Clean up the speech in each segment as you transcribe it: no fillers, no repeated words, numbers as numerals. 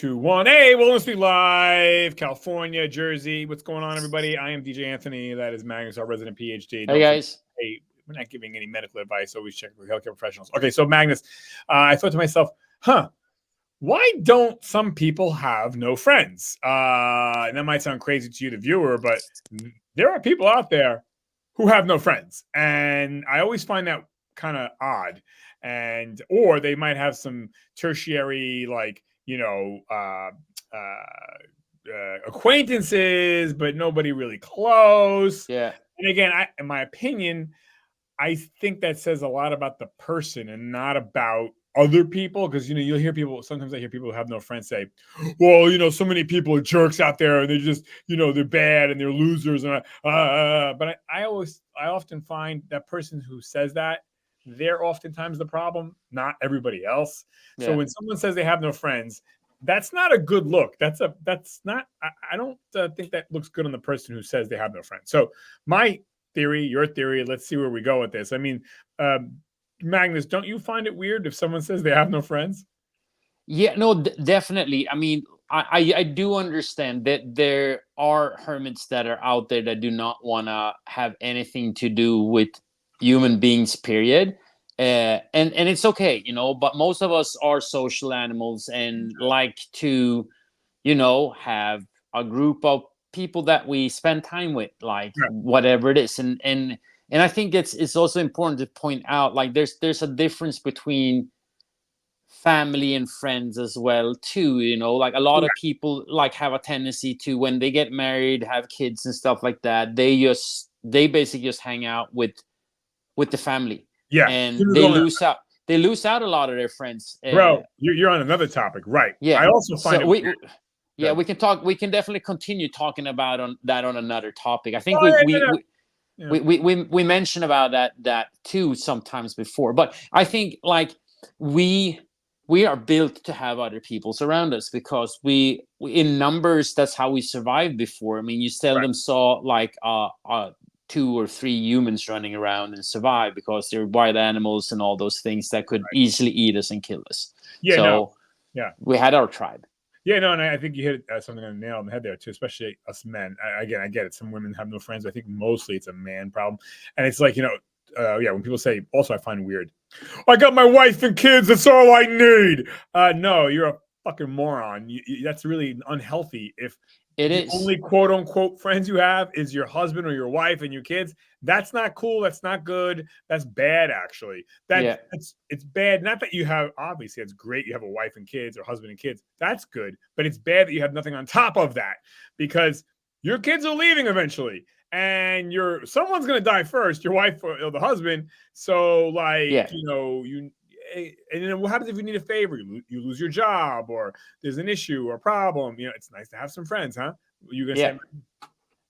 2, 1. Hey, Wilderness Street Live, California, Jersey. What's going on, everybody? I am DJ Anthony. That is Magnus, our resident PhD. Hey, guys. Hey, we're not giving any medical advice. Always check with healthcare professionals. Okay, so Magnus, I thought to myself, why don't some people have no friends? And that might sound crazy to you, the viewer, but there are people out there who have no friends. And I always find that kind of odd. Or they might have some tertiary, acquaintances, but nobody really close. Yeah. And again, in my opinion, I think that says a lot about the person and not about other people. Because, you'll hear people, sometimes I hear people who have no friends say, well, so many people are jerks out there and they're just, they're bad and they're losers. But I often find that person who says that, they're oftentimes the problem, not everybody else. Yeah. So when someone says they have no friends, that's not a good look. I don't think that looks good on the person who says they have no friends. So my theory, your theory, let's see where we go with this. I mean, Magnus, don't you find it weird if someone says they have no friends? Yeah, no, definitely. I mean, I do understand that there are hermits that are out there that do not want to have anything to do with human beings, period. And it's okay, but most of us are social animals and like to, have a group of people that we spend time with, whatever it is. And I think it's also important to point out, there's a difference between family and friends as well too. A lot of people have a tendency to, when they get married, have kids and stuff like that, they basically just hang out with the family. Yeah. And they lose out a lot of their friends. Bro, you're on another topic, right? Yeah. I also find we can definitely continue talking about that on another topic. I think we mentioned about that too sometimes before. But I think we are built to have other people around us, because we in numbers, that's how we survived before. I mean, you seldom saw 2 or 3 humans running around and survive, because they're wild animals and all those things that could easily eat us and kill us. We had our tribe. Yeah, no, and I think you hit something on the nail on the head there too, especially us men. I get it. Some women have no friends, but I think mostly it's a man problem. And it's when people say, also I find weird, I got my wife and kids, that's all I need. No, you're a fucking moron. That's really unhealthy. If the only quote unquote friends you have is your husband or your wife and your kids, that's not cool. That's not good. That's bad, actually. It's bad. Not that you have, obviously it's great you have a wife and kids or husband and kids. That's good. But it's bad that you have nothing on top of that, because your kids are leaving eventually. And someone's gonna die first, your wife or the husband. So and then what happens if you need a favor? You lose your job, or there's an issue or a problem. It's nice to have some friends, huh? You gonna say?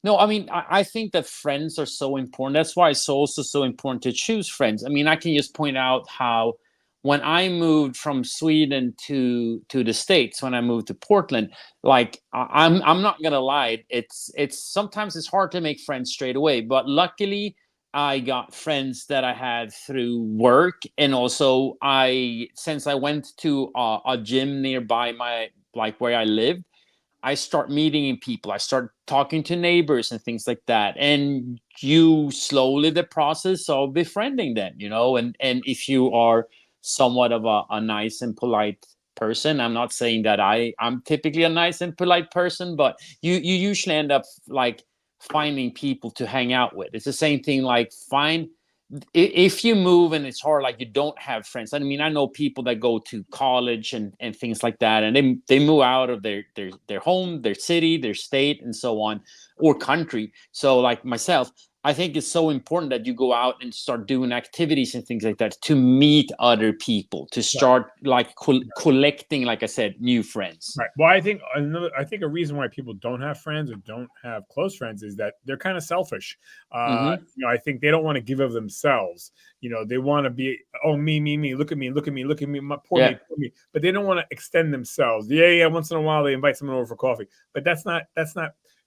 No, I mean, I think that friends are so important. That's why it's also so important to choose friends. I mean, I can just point out how when I moved from Sweden to the States, when I moved to Portland, I'm not gonna lie, it's sometimes it's hard to make friends straight away, but luckily I got friends that I had through work. And also since I went to a gym nearby where I lived, I start meeting people. I start talking to neighbors and things like that. And you slowly the process of befriending them, and if you are somewhat of a nice and polite person, I'm not saying that I'm typically a nice and polite person, but you usually end up finding people to hang out with. It's the same thing, if you move and it's hard, you don't have friends. I mean, I know people that go to college and things like that, and they move out of their home, their city, their state, and so on, or country. So like myself, I think it's so important that you go out and start doing activities and things like that to meet other people, to start collecting, like I said, new friends. Right. Well, I think a reason why people don't have friends or don't have close friends is that they're kind of selfish. I think they don't want to give of themselves. They want to be, me, look at me, my poor me, but they don't want to extend themselves. Yeah. Once in a while they invite someone over for coffee, but that's not.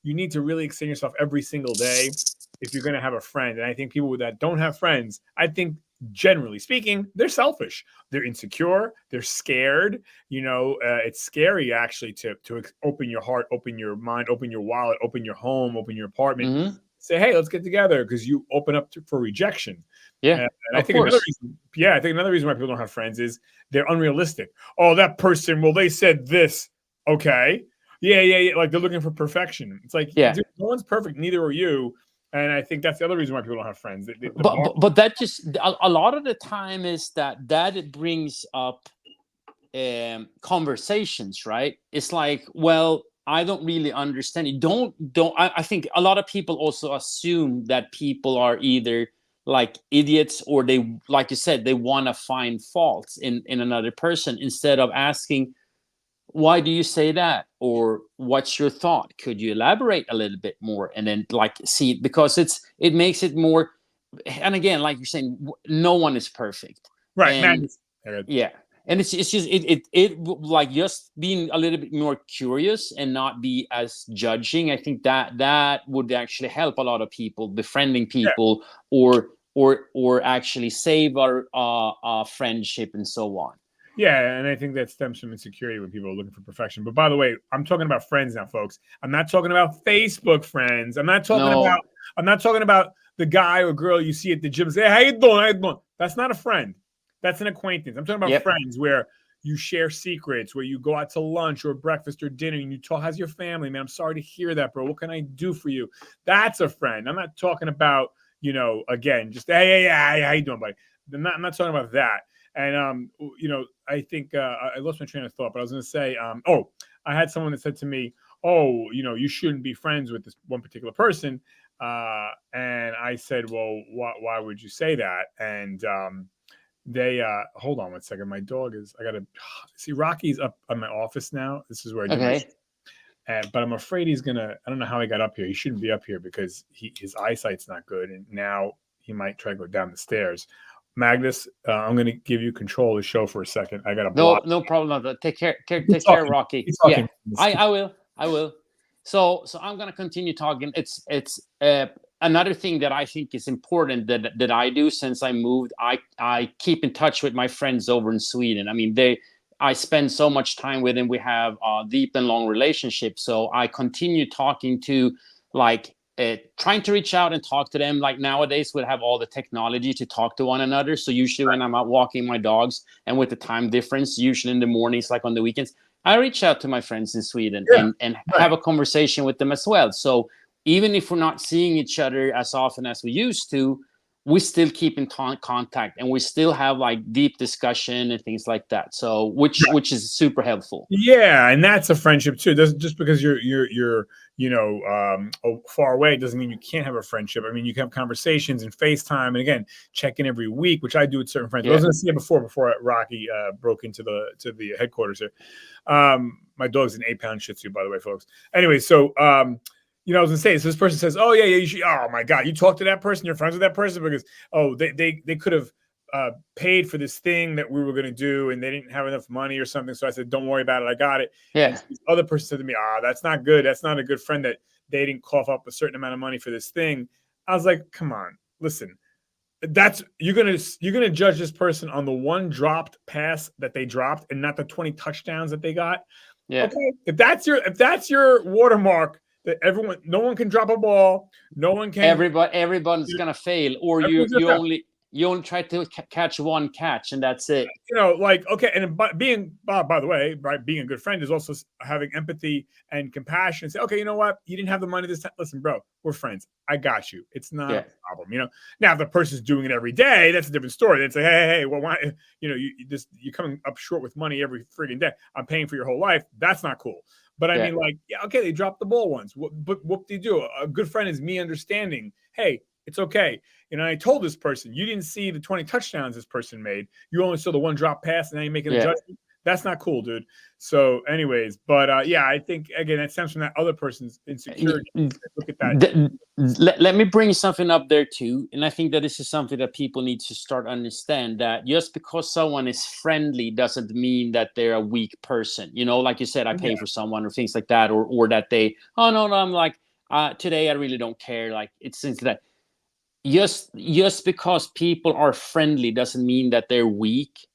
You need to really extend yourself every single day. if you're going to have a friend. And I think people that don't have friends, I think generally speaking, they're selfish. They're insecure. They're scared. It's scary actually to open your heart, open your mind, open your wallet, open your home, open your apartment. Mm-hmm. Say, hey, let's get together, because you open up for rejection. Yeah, and I of think course. another reason why people don't have friends is they're unrealistic. Oh, that person, well, they said this. Okay. Yeah. Like they're looking for perfection. It's like, Yeah. dude, no one's perfect. Neither are you. And I think that's the other reason why people don't have friends. But that just a lot of the time is that it brings up conversations, right? It's like, well, I don't really understand it. I think a lot of people also assume that people are either like idiots, or they, like you said, they want to find faults in another person, instead of asking, why do you say that, or what's your thought, could you elaborate a little bit more, and then like see, because it makes it more. And again, like you're saying, no one is perfect, right, and yeah, and it's just it like just being a little bit more curious and not be as judging. I think that would actually help a lot of people, befriending people, or actually save our friendship and so on. Yeah, and I think that stems from insecurity when people are looking for perfection. But by the way, I'm talking about friends now, folks. I'm not talking about Facebook friends. I'm not talking about the guy or girl you see at the gym. Say, how you doing? How you doing? That's not a friend. That's an acquaintance. I'm talking about friends where you share secrets, where you go out to lunch or breakfast or dinner, and you talk, how's your family, man? I'm sorry to hear that, bro. What can I do for you? That's a friend. I'm not talking about, again, just, hey, how you doing, buddy? I'm not talking about that. And, I think I lost my train of thought, but I was going to say, I had someone that said to me, oh, you shouldn't be friends with this one particular person. And I said, well, why would you say that? And they, hold on one second. My dog I got to see, Rocky's up on my office now. This is where I do my but I'm afraid I don't know how he got up here. He shouldn't be up here because his eyesight's not good. And now he might try to go down the stairs. Magnus, I'm going to give you control of the show for a second. I got to block. No problem. Take care, Rocky. Yeah, I will. So I'm going to continue talking. It's another thing that I think is important that I do since I moved. I keep in touch with my friends over in Sweden. I mean, I spend so much time with them. We have a deep and long relationship. So I continue talking to, like, trying to reach out and talk to them. Like nowadays, we have all the technology to talk to one another. So usually when I'm out walking my dogs, and with the time difference, usually in the mornings, like on the weekends, I reach out to my friends in Sweden and have a conversation with them as well. So even if we're not seeing each other as often as we used to, we still keep in contact, and we still have like deep discussion and things like that. So which is super helpful. Yeah, and that's a friendship too. Just because you're far away doesn't mean you can't have a friendship. I mean, you can have conversations and FaceTime, and again, check in every week, which I do with certain friends. I was going to say before Rocky broke into the headquarters here. My dog's an 8-pound Shih Tzu, by the way, folks. Anyway, so I was gonna say, so this person says, oh yeah, you should, oh my God, you talk to that person, you're friends with that person because they could have paid for this thing that we were going to do, and they didn't have enough money or something. So I said, don't worry about it. I got it. Yeah. And this other person said to me, that's not good. That's not a good friend that they didn't cough up a certain amount of money for this thing. I was like, come on, listen, you're going to judge this person on the one dropped pass that they dropped and not the 20 touchdowns that they got. Yeah. Okay. If that's your watermark, that no one can drop a ball. No one can. Everyone's going to fail, or you only try to catch one catch, and that's it. Okay. And by the way, right, being a good friend is also having empathy and compassion. Say, okay, you know what? You didn't have the money this time. Listen, bro, we're friends. I got you. It's not a problem. Now if the person's doing it every day, that's a different story. They'd say, hey, well, why, you're coming up short with money every friggin' day. I'm paying for your whole life. That's not cool. But I mean, okay, they dropped the ball once. But what do you do? A good friend is me understanding, hey, it's okay. I told this person, you didn't see the 20 touchdowns this person made. You only saw the one drop pass, and now you're making a judgment. That's not cool, dude. So anyways, but I think, again, that stems from that other person's insecurity. Look at that. Let me bring something up there too. And I think that this is something that people need to start understand, that just because someone is friendly doesn't mean that they're a weak person. Like you said, I pay for someone or things like that, or that they, oh no, I'm like, today I really don't care. Like it's since that just because people are friendly doesn't mean that they're weak.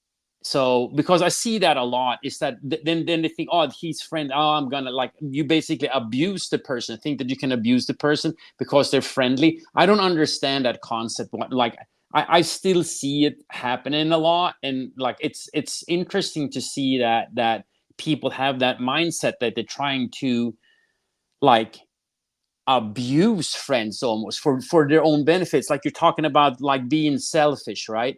So because I see that a lot is that then they think, oh, he's friend, oh, I'm gonna, like, you basically abuse the person, think that you can abuse the person because they're friendly. I don't understand that concept. Like I still see it happening a lot, and like it's interesting to see that people have that mindset that they're trying to like abuse friends almost for their own benefits, like you're talking about, like being selfish, right?